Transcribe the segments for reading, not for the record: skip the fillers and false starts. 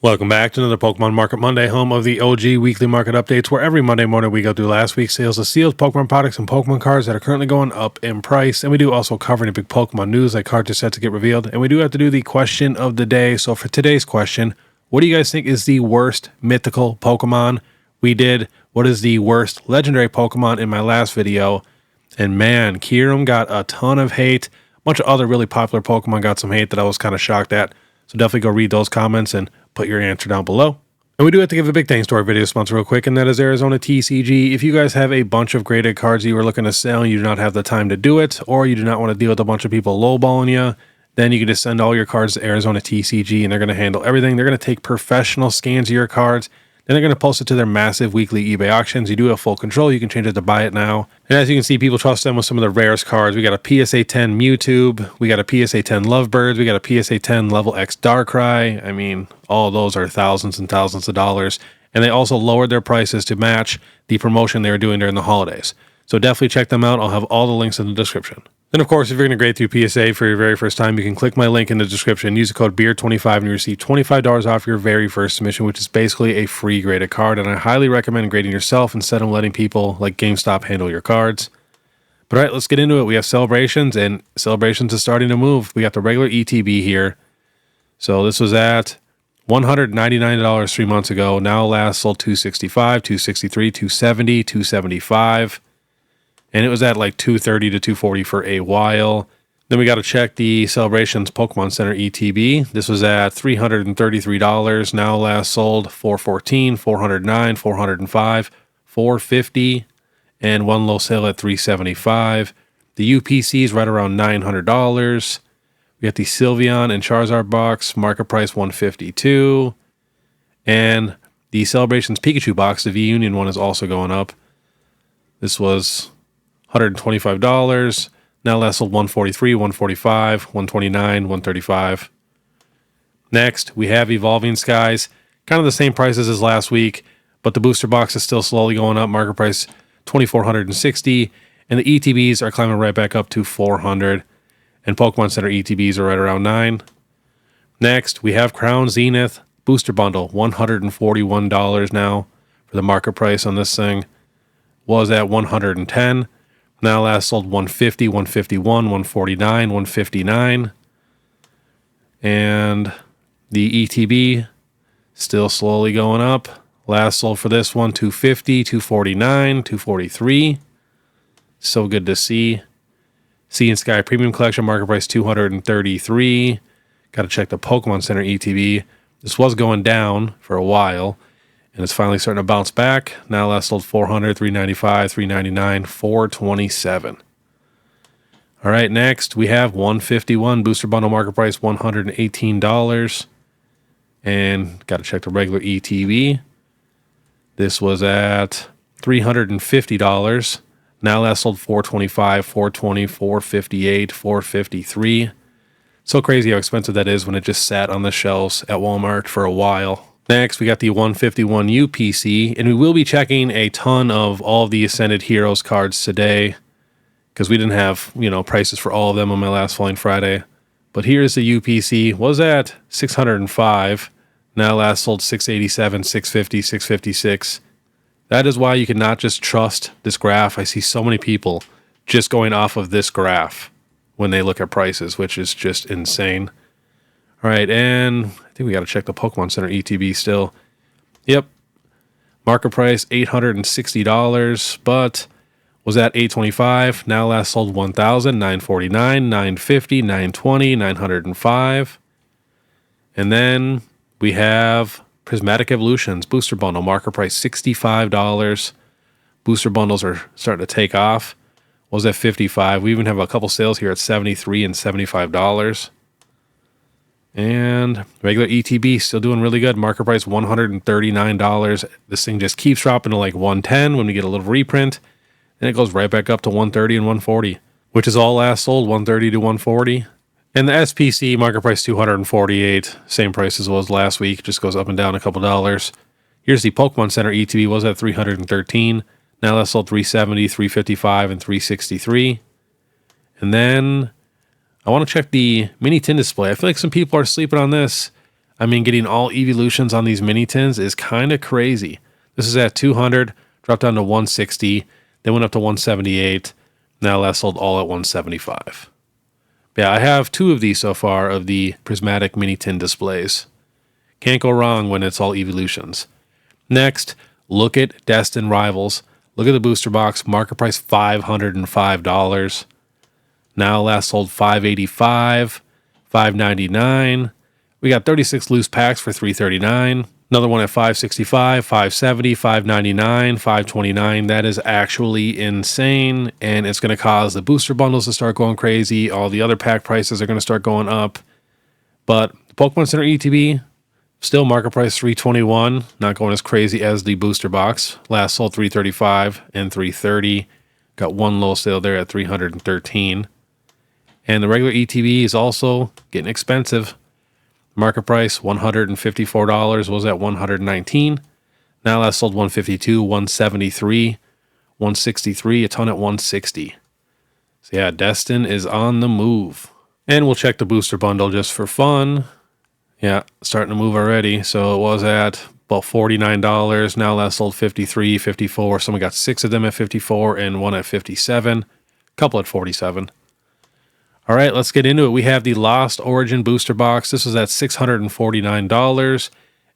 Welcome back to another Pokemon Market Monday, home of the OG weekly market updates, where every Monday morning we go through last week's sales of sealed Pokemon products and Pokemon cards that are currently going up in price. And we do also cover any big Pokemon news like cards are set to get revealed. And we do have to do the question of the day. So for today's question, what do you guys think is the worst mythical Pokemon? We did what is the worst legendary Pokemon in my last video. And man, Kyurem got a ton of hate. A bunch of other really popular Pokemon got some hate that I was kind of shocked at. So definitely go read those comments and put your answer down below. And we do have to give a big thanks to our video sponsor real quick, and that is ARIZONATCG. If you guys have a bunch of graded cards that you are looking to sell and you do not have the time to do it, or you do not want to deal with a bunch of people lowballing you, then you can just send all your cards to ARIZONATCG and they're going to handle everything. They're going to take professional scans of your cards. Then they're going to post it to their massive weekly eBay auctions. You do have full control. You can change it to buy it now. And as you can see, people trust them with some of the rarest cards. We got a PSA 10 Mewtwo. We got a PSA 10 Lovebirds. We got a PSA 10 Level X Darkrai. I mean, all of those are thousands and thousands of dollars. And they also lowered their prices to match the promotion they were doing during the holidays. So definitely check them out. I'll have all the links in the description. And of course, if you're going to grade through PSA for your very first time, you can click my link in the description, use the code BEARD25, and you receive $25 off your very first submission, which is basically a free graded card. And I highly recommend grading yourself instead of letting people like GameStop handle your cards. But all right, let's get into it. We have celebrations, and celebrations is starting to move. We got the regular ETB here. So this was at $199 3 months ago. Now last sold $265, $263, $270, $275. And it was at like $230 to $240 for a while. Then we got to check the Celebrations Pokemon Center ETB. This was at $333. Now last sold $414, $409, $405, $450, and one low sale at $375. The UPC is right around $900. We got the Sylveon and Charizard box, market price $152. And the Celebrations Pikachu box, the V-Union one, is also going up. This was $125. Now last sold $143, $145, $129, $135. Next, we have Evolving Skies. Kind of the same prices as last week, but the booster box is still slowly going up. Market price $2,460. And the ETBs are climbing right back up to $400. And Pokemon Center ETBs are right around $9. Next, we have Crown Zenith Booster Bundle. $141 now for the market price on this thing. Was at $110. Now last sold $150, $151, $149, $159. And the ETB still slowly going up. Last sold for this one $250, $249, $243. So good to see. Sea and Sky Premium Collection, market price $233. Got to check the Pokemon Center ETB. This was going down for a while, and it's finally starting to bounce back. Now last sold $400, $395, $399, $427. All right, next we have 151 Booster Bundle, market price $118. And got to check the regular ETB. This was at $350. Now last sold $425, $420, $458, $453. So crazy how expensive that is when it just sat on the shelves at Walmart for a while. Next, we got the 151 UPC, and we will be checking a ton of all of the Ascended Heroes cards today because we didn't have, prices for all of them on my last Flying Friday. But here's the UPC. Was at $605. Now last sold $687, $650, $656. That is why you cannot just trust this graph. I see so many people just going off of this graph when they look at prices, which is just insane. All right, and I think we got to check the Pokemon Center ETB still. Yep. Market price $860, but was at $825. Now last sold $1,000, $949, $950, $920, $905. And then we have Prismatic Evolutions Booster Bundle, market price $65. Booster bundles are starting to take off. Was at $55. We even have a couple sales here at $73 and $75. And regular ETB still doing really good. Market price $139. This thing just keeps dropping to like $110 when we get a little reprint. Then it goes right back up to $130 and $140, which is all last sold, $130 to $140. And the SPC market price $248. Same price as it was last week. Just goes up and down a couple dollars. Here's the Pokemon Center ETB. Was at $313. Now last sold $370, $355, and $363. And then I want to check the mini tin display. I feel like some people are sleeping on this. I mean, getting all evolutions on these mini tins is kind of crazy. This is at 200, dropped down to 160, then went up to 178. Now last sold all at 175. Yeah, I have 2 of these so far of the prismatic mini tin displays. Can't go wrong when it's all evolutions. Next, look at Destin Rivals. Look at the booster box, market price $505. Now last sold $585, $599. We got 36 loose packs for $339. Another one at $565, $570, $599, $529. That is actually insane, and it's going to cause the booster bundles to start going crazy. All the other pack prices are going to start going up. But the Pokemon Center ETB, still market price $321, not going as crazy as the booster box. Last sold $335 and $330. Got one low sale there at $313. And the regular ETB is also getting expensive. Market price $154, was at $119. Now last sold $152, $173, $163, a ton at $160. So yeah, Destin is on the move. And we'll check the booster bundle just for fun. Yeah, starting to move already. So it was at about $49. Now last sold $53, $54. Someone got 6 of them at $54 and 1 at $57. A couple at $47. All right, let's get into it. We have the Lost Origin booster box. This was at $649,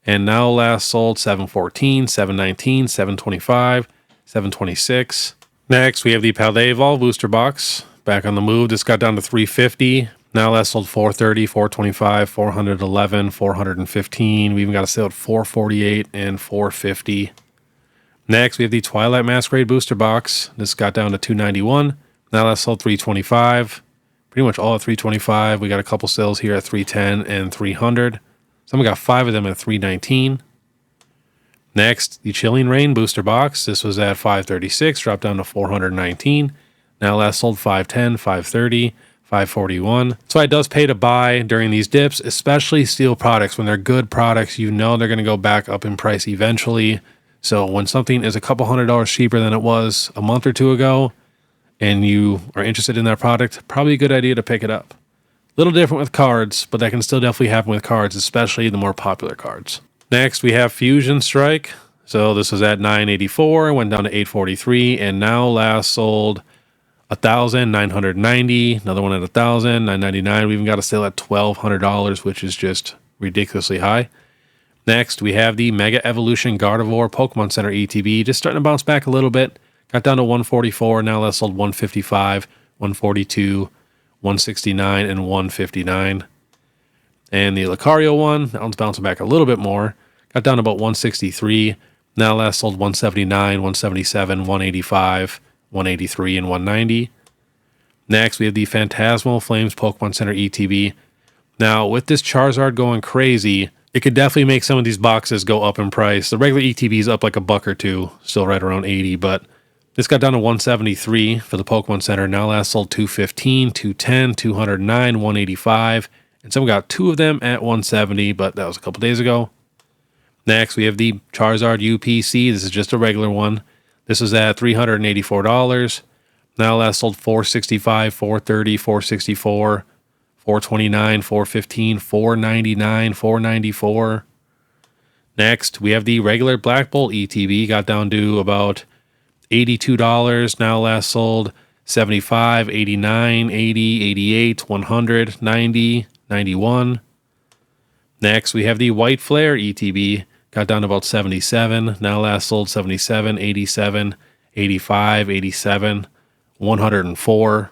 and now last sold $714, $719, $725, $726. Next, we have the Paldea Evolve booster box. Back on the move. This got down to $350. Now last sold $430, $425, $411, $415. We even got a sale at $448 and $450. Next, we have the Twilight Masquerade booster box. This got down to $291. Now last sold $325. Pretty much all at $325. We got a couple sales here at $310 and $300. Someone got 5 of them at $319. Next, the Chilling Reign booster box. This was at $536, dropped down to $419. Now last sold $510, $530, $541. So it does pay to buy during these dips, especially steel products. When they're good products, you know they're going to go back up in price eventually. So when something is a couple $100 cheaper than it was a month or 2 ago, and you are interested in that product, probably a good idea to pick it up. A little different with cards, but that can still definitely happen with cards, especially the more popular cards. Next, we have Fusion Strike. So this was at $984, went down to $843, and now last sold $1,990. Another one at $1,000, $999. We even got a sale at $1,200, which is just ridiculously high. Next, we have the Mega Evolution Gardevoir Pokemon Center ETB, just starting to bounce back a little bit. Got down to $144, now last sold $155, $142, $169, and $159. And the Lucario one, that one's bouncing back a little bit more. Got down to about $163, now last sold $179, $177, $185, $183, and $190. Next, we have the Phantasmal Flames Pokemon Center ETB. Now, with this Charizard going crazy, it could definitely make some of these boxes go up in price. The regular ETB is up like $1 or $2, still right around 80, but this got down to $173 for the Pokemon Center. Now last sold $215, $210, $209, $185. And someone got 2 of them at $170, but that was a couple days ago. Next, we have the Charizard UPC. This is just a regular one. This is at $384. Now last sold $465, $430, $464, $429, $415, $499, $494. Next, we have the regular Black Bolt ETB. Got down to about $82. Now last sold $75, $89, $80, $88, $100, $90, $91. Next, we have the White Flare ETB. Got down to about $77. Now last sold $77, $87, $85, $87, $104.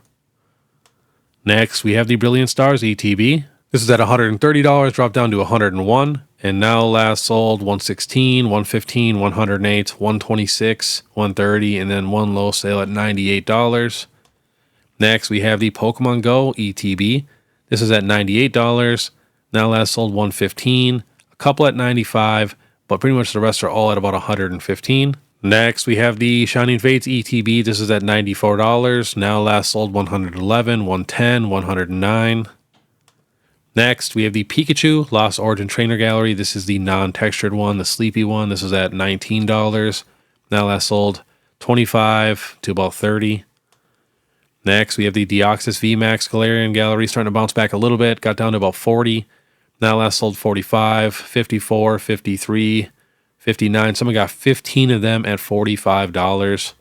Next, we have the Brilliant Stars ETB. This is at $130, dropped down to $101. And now last sold $116, $115, $108, $126, $130, and then one low sale at $98. Next, we have the Pokemon Go ETB. This is at $98. Now last sold $115, a couple at $95, but pretty much the rest are all at about $115. Next, we have the Shining Fates ETB. This is at $94. Now last sold $111, $110, $109. Next, we have the Pikachu Lost Origin Trainer Gallery. This is the non-textured one, the sleepy one. This is at $19. Now last sold $25 to about $30. Next, we have the Deoxys VMAX Galarian Gallery starting to bounce back a little bit. Got down to about $40. Now last sold 45, 54, 53, 59. Someone got 15 of them at $45.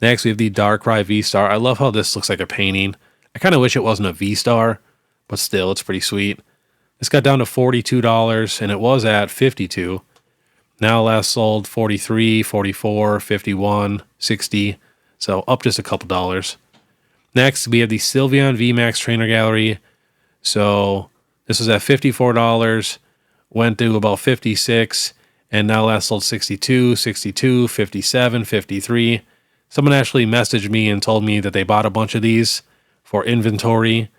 Next, we have the Darkrai V-Star. I love how this looks like a painting. I kind of wish it wasn't a V-Star, but still, it's pretty sweet. This got down to $42, and it was at $52. Now last sold 43, 44, 51, 60. So up just a couple dollars. Next, we have the Sylveon VMAX Trainer Gallery. So this was at $54, went to about 56, and now last sold 62, 62, 57, 53. Someone actually messaged me and told me that they bought a bunch of these for inventory,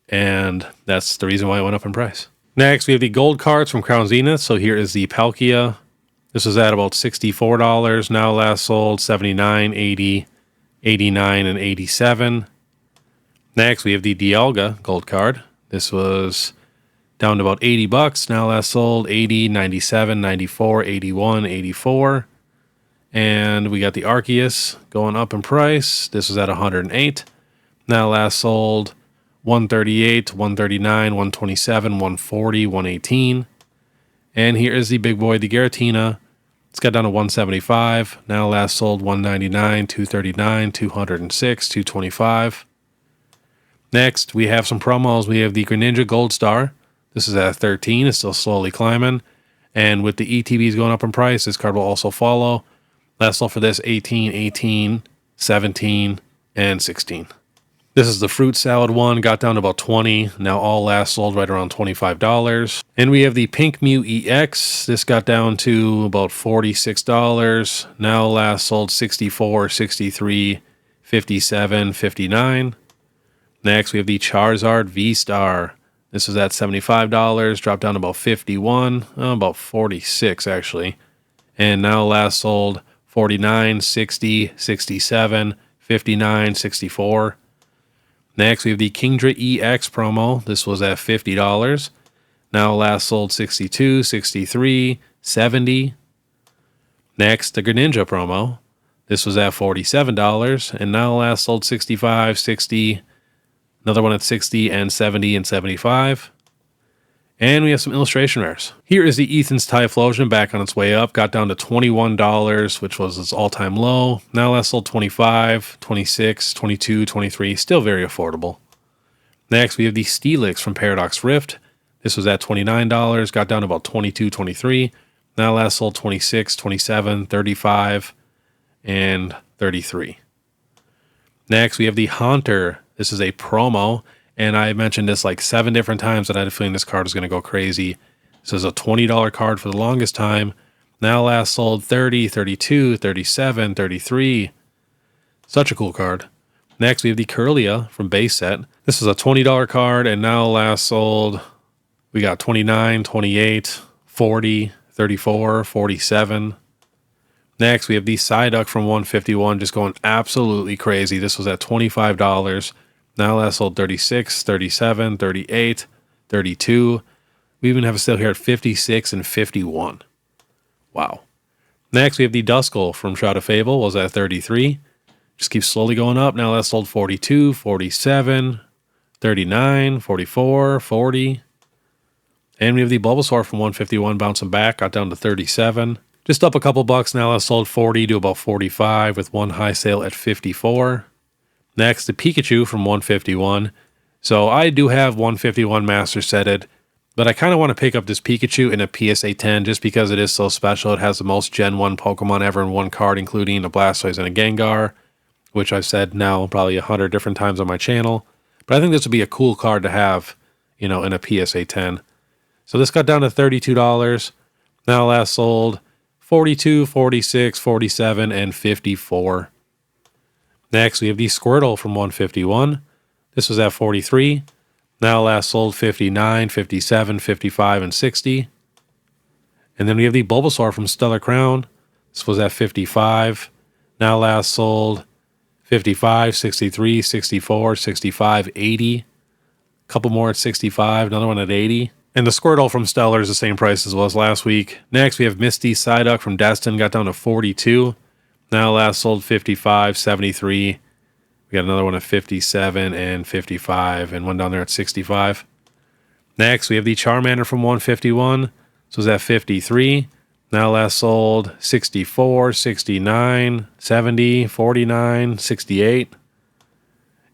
and that's the reason why it went up in price. Next, we have the gold cards from Crown Zenith. So here is the Palkia. This was at about $64. Now last sold 79, 80, 89, and 87. Next, we have the Dialga gold card. This was down to about $80. Now last sold 80, 97, 94, 81, 84. And we got the Arceus going up in price. This was at 108. Now last sold 138, 139, 127, 140, 118. And here is the big boy, the Giratina. It's got down to 175. Now last sold 199, 239, 206, 225. Next, we have some promos. We have the Greninja Gold Star. This is at 13. It's still slowly climbing. And with the ETBs going up in price, this card will also follow. Last sold for this 18, 18, 17, and 16. This is the fruit salad one. Got down to about 20. Now all last sold right around $25. And we have the Pink Mew EX. This got down to about $46. Now last sold 64, 63, 57, 59. Next, we have the Charizard V-Star. This was at $75, dropped down to about 51, about 46 actually. And now last sold 49, 60, 67, 59, 64. Next, we have the Kingdra EX promo. This was at $50. Now last sold 62, 63, 70. Next, the Greninja promo. This was at $47, and now last sold 65, 60, another one at 60 and 70 and 75. And we have some illustration rares. Here is the Ethan's Typhlosion back on its way up. Got down to $21, which was its all-time low. Now last sold 25, 26, 22, 23. Still very affordable. Next, we have the Steelix from Paradox Rift. This was at $29. Got down to about 22, 23. Now last sold 26, 27, 35, and 33. Next, we have the Haunter. This is a promo. And I mentioned this like 7 different times that I had a feeling this card was going to go crazy. This is a $20 card for the longest time. Now last sold 30, 32, 37, 33. Such a cool card. Next, we have the Curlia from base set. This is a $20 card, and now last sold, we got 29, 28, 40, 34, 47. Next, we have the Psyduck from 151 just going absolutely crazy. This was at $25. Now last sold 36, 37, 38, 32. We even have a sale here at 56 and 51. Wow. Next, we have the Duskull from Shroud of Fable. Was at 33. Just keeps slowly going up. Now last sold 42, 47, 39, 44, 40. And we have the Bulbasaur from 151 bouncing back. Got down to 37. Just up a couple bucks. Now last sold 40 to about 45 with one high sale at 54. Next, the Pikachu from 151. So I do have 151 Master Setted, but I kind of want to pick up this Pikachu in a PSA 10 just because it is so special. It has the most Gen 1 Pokemon ever in one card, including a Blastoise and a Gengar, which I've said now probably 100 different times on my channel. But I think this would be a cool card to have, you know, in a PSA 10. So this got down to $32. Now last sold 42, 46, 47, and 54. Next, we have the Squirtle from 151. This was at 43. Now last sold 59, 57, 55, and 60. And then we have the Bulbasaur from Stellar Crown. This was at 55. Now last sold 55, 63, 64, 65, 80. A couple more at 65, another one at 80. And the Squirtle from Stellar is the same price as was last week. Next, we have Misty Psyduck from Destin. Got down to 42. Now last sold 55, 73. We got another one at 57 and 55, and one down there at 65. Next, we have the Charmander from 151. So it's at 53. Now last sold 64, 69, 70, 49, 68.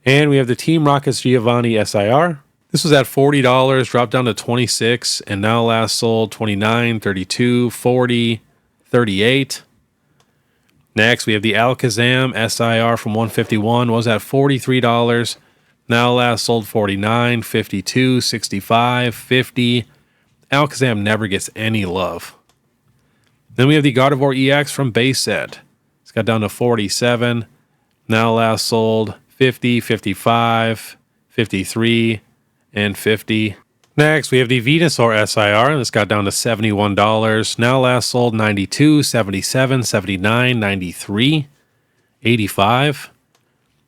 And we have the Team Rocket's Giovanni SIR. This was at $40, dropped down to 26, and now last sold 29, 32, 40, 38. Next, we have the Alakazam SIR from 151. Was at $43. Now last sold 49, 52, 65, 50. Alakazam never gets any love. Then we have the Gardevoir EX from base set. It's got down to 47. Now last sold 50, 55, 53, and 50. Next, we have the Venusaur SIR, and it's got down to $71. Now last sold 92, 77, 79, 93, 85.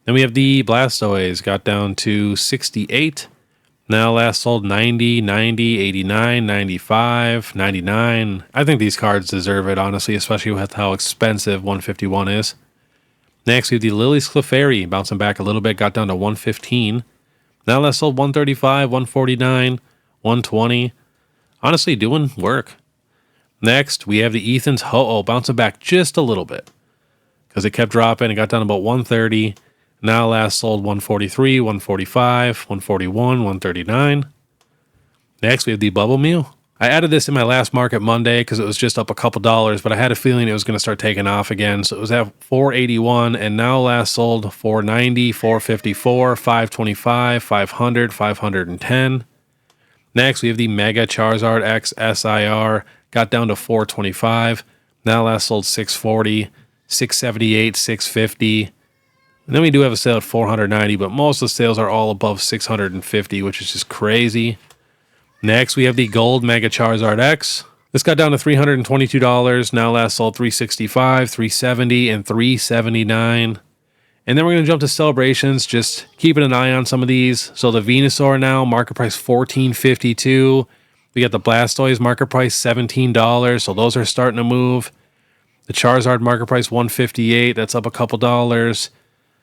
Then we have the Blastoise, got down to 68. Now last sold 90, 90, 89, 95, 99. I think these cards deserve it, honestly, especially with how expensive 151 is. Next, we have the Lily's Clefairy, bouncing back a little bit, got down to 115. Now last sold 135, 149, 120. Honestly, doing work. Next, we have the Ethan's Ho-Oh, bouncing back just a little bit because it kept dropping. It got down to about 130. Now last sold 143, 145, 141, 139. Next, we have the Bubble Mew. I added this in my last market Monday because it was just up a couple dollars, but I had a feeling it was going to start taking off again. So it was at 481, and now last sold 490, 454, 525, 500, 510. Next, we have the Mega Charizard X SIR. Got down to 425. Now last sold 640, 678, 650. And then we do have a sale at 490, but most of the sales are all above 650, which is just crazy. Next, we have the Gold Mega Charizard X. This got down to $322. Now last sold 365, 370, and 379. And then we're going to jump to celebrations, just keeping an eye on some of these. So the Venusaur now, market price $14.52. We got the Blastoise market price $17, so those are starting to move. The Charizard market price $158, that's up a couple dollars.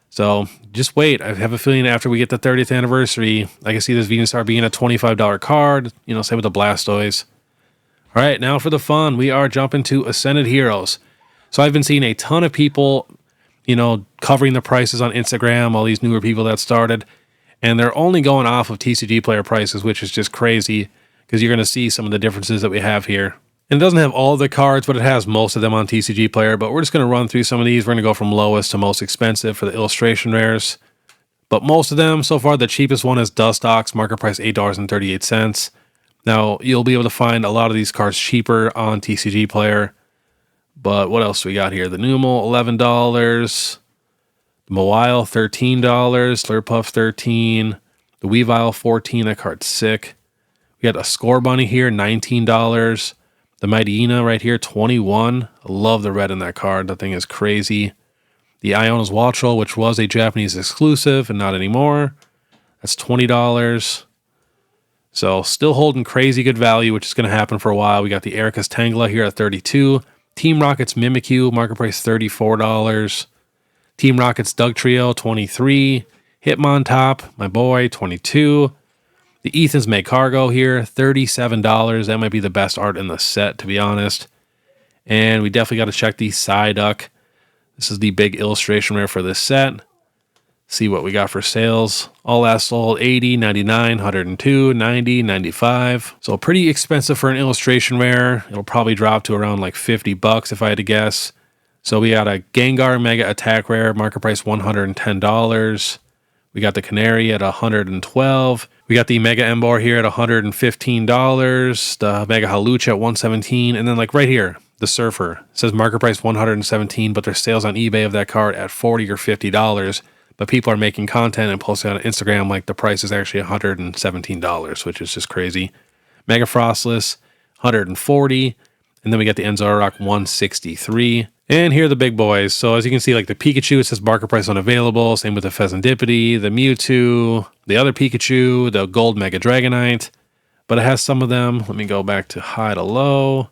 So just wait. I have a feeling after we get the 30th anniversary, I can see this Venusaur being a $25 card. You know, same with the Blastoise. All right, now for the fun, we are jumping to Ascended Heroes. So I've been seeing a ton of people, you know, covering the prices on Instagram, all these newer people that started, and they're only going off of TCG player prices, which is just crazy because you're going to see some of the differences that we have here. And it doesn't have all the cards, but it has most of them on TCG Player. But we're just going to run through some of these. We're going to go from lowest to most expensive for the illustration rares. But most of them, so far, the cheapest one is Dustox, market price $8.38. Now, you'll be able to find a lot of these cards cheaper on TCG Player. But what else we got here? The Numel, $11. The Mawile, $13. Slurpuff, $13. The Weavile, $14. That card's sick. We got a Score Bunny here, $19. The Mightyena right here, $21. I love the red in that card. That thing is crazy. The Iona's Watchel, which was a Japanese exclusive and not anymore. That's $20. So still holding crazy good value, which is going to happen for a while. We got the Erica's Tangela here at $32. Team Rocket's Mimikyu, market price $34. Team Rocket's Dugtrio, $23. Hitmontop, my boy, $22. The Ethan's Magcargo here, $37. That might be the best art in the set, to be honest. And we definitely got to check the Psyduck. This is the big illustration rare for this set. See what we got for sales. All last sold 80, 99, 102, 90, 95. So pretty expensive for an illustration rare. It'll probably drop to around like $50 if I had to guess. So we got a Gengar Mega Attack Rare, market price $110. We got the Canary at $112. We got the Mega Emboar here at $115. The Mega Halucha at $117. And then like right here, the Surfer. It says market price $117, but there's sales on eBay of that card at $40 or $50. But people are making content and posting on Instagram like the price is actually $117, which is just crazy. Mega Frostless, $140. And then we got the Enzorock, $163. And here are the big boys. So as you can see, like the Pikachu, it says market price unavailable. Same with the Pheasantipity, the Mewtwo, the other Pikachu, the Gold Mega Dragonite. But it has some of them. Let me go back to high to low.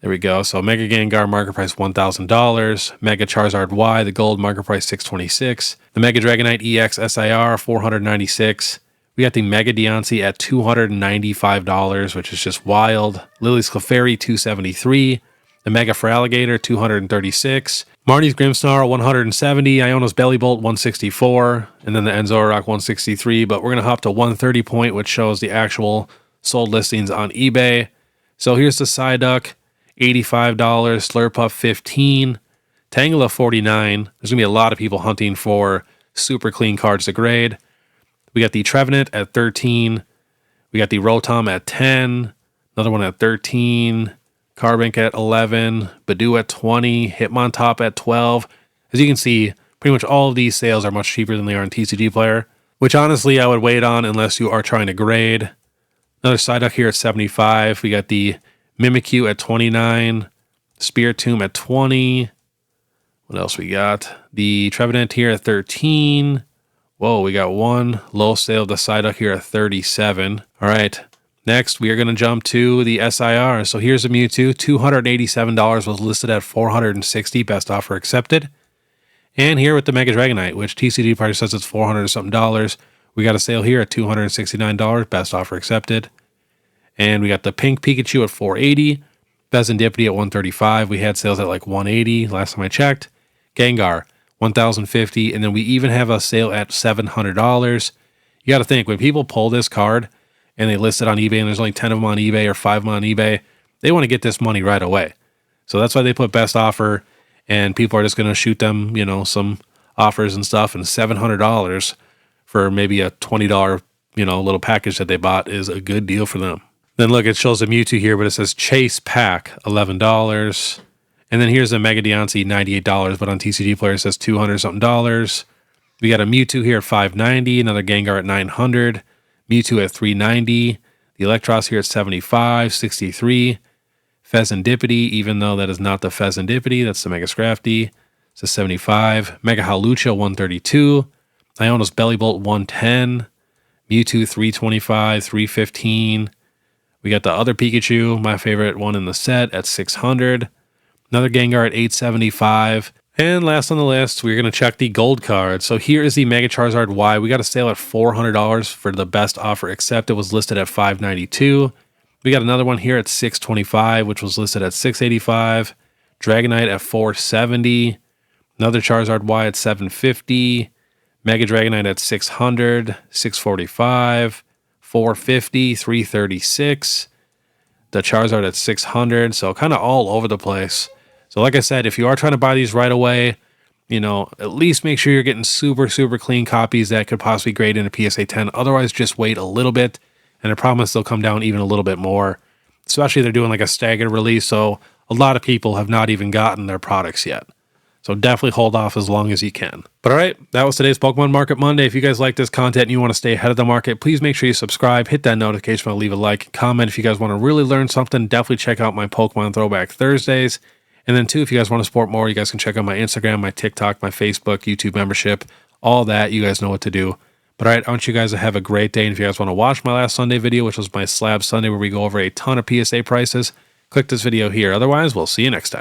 There we go. So Mega Gengar, market price $1,000. Mega Charizard Y, the gold, market price $626. The Mega Dragonite EX SIR, $496. We got the Mega Deontay at $295, which is just wild. Lily's Clefairy, $273. The Mega Feraligatr, $236. Marnie's Grimmsnarl, $170. Iono's Bellybolt, $164. And then the Enzorock, $163. But we're going to hop to 130 point, which shows the actual sold listings on eBay. So here's the Psyduck, $85. Slurpuff, $15. Tangela, $49. There's going to be a lot of people hunting for super clean cards to grade. We got the Trevenant at 13. We got the Rotom at 10. Another one at 13. Carbink at 11. Badoo at 20. Hitmontop at 12. As you can see, pretty much all of these sales are much cheaper than they are on TCG Player, which honestly I would wait on unless you are trying to grade. Another Psyduck here at 75. We got the Mimikyu at 29. Spiritomb at 20. What else we got? The Trevenant here at 13. Whoa, we got one low sale of the Psyduck here at 37. All right, next we are going to jump to the SIR. So here's a Mewtwo. $287 was listed at $460. Best offer accepted. And here with the Mega Dragonite, which TCG Player says it's $400 something. We got a sale here at $269. Best offer accepted. And we got the Pink Pikachu at $480. Bezendipity at $135. We had sales at like $180 last time I checked. Gengar, $1,050, and then we even have a sale at $700. You got to think, when people pull this card and they list it on eBay and there's only 10 of them on eBay or 5 of them on eBay, they want to get this money right away. So that's why they put best offer, and people are just going to shoot them, you know, some offers and stuff, and $700 for maybe a $20, you know, little package that they bought is a good deal for them. Then look, it shows a Mewtwo here, but it says Chase Pack, $11. And then here's a Mega Deontay, $98, but on TCG Player it says $200 something. We got a Mewtwo here at $590, another Gengar at $900, Mewtwo at $390, the Electros here at $75, $63, Pheasantipity, even though that is not the Pheasantipity, that's the Mega Scrafty, it's a $75, Mega Hawlucha $132, Iono's Bellybolt $110, Mewtwo $325, $315. We got the other Pikachu, my favorite one in the set, at $600. Another Gengar at $875. And last on the list, we're going to check the gold card. So here is the Mega Charizard Y. We got a sale at $400 for the best offer accepted. It was listed at $592. We got another one here at $625, which was listed at $685. Dragonite at $470. Another Charizard Y at $750. Mega Dragonite at $600. $645. $450. $336. The Charizard at $600. So kind of all over the place. So like I said, if you are trying to buy these right away, you know, at least make sure you're getting super, super clean copies that could possibly grade in a PSA 10. Otherwise, just wait a little bit, and I promise they'll come down even a little bit more. Especially they're doing like a staggered release, so a lot of people have not even gotten their products yet. So definitely hold off as long as you can. But all right, that was today's Pokemon Market Monday. If you guys like this content and you want to stay ahead of the market, please make sure you subscribe, hit that notification bell, leave a like, comment. If you guys want to really learn something, definitely check out my Pokemon Throwback Thursdays. And then too, if you guys want to support more, you guys can check out my Instagram, my TikTok, my Facebook, YouTube membership, all that. You guys know what to do. But all right, I want you guys to have a great day. And if you guys want to watch my last Sunday video, which was my Slab Sunday, where we go over a ton of PSA prices, click this video here. Otherwise, we'll see you next time.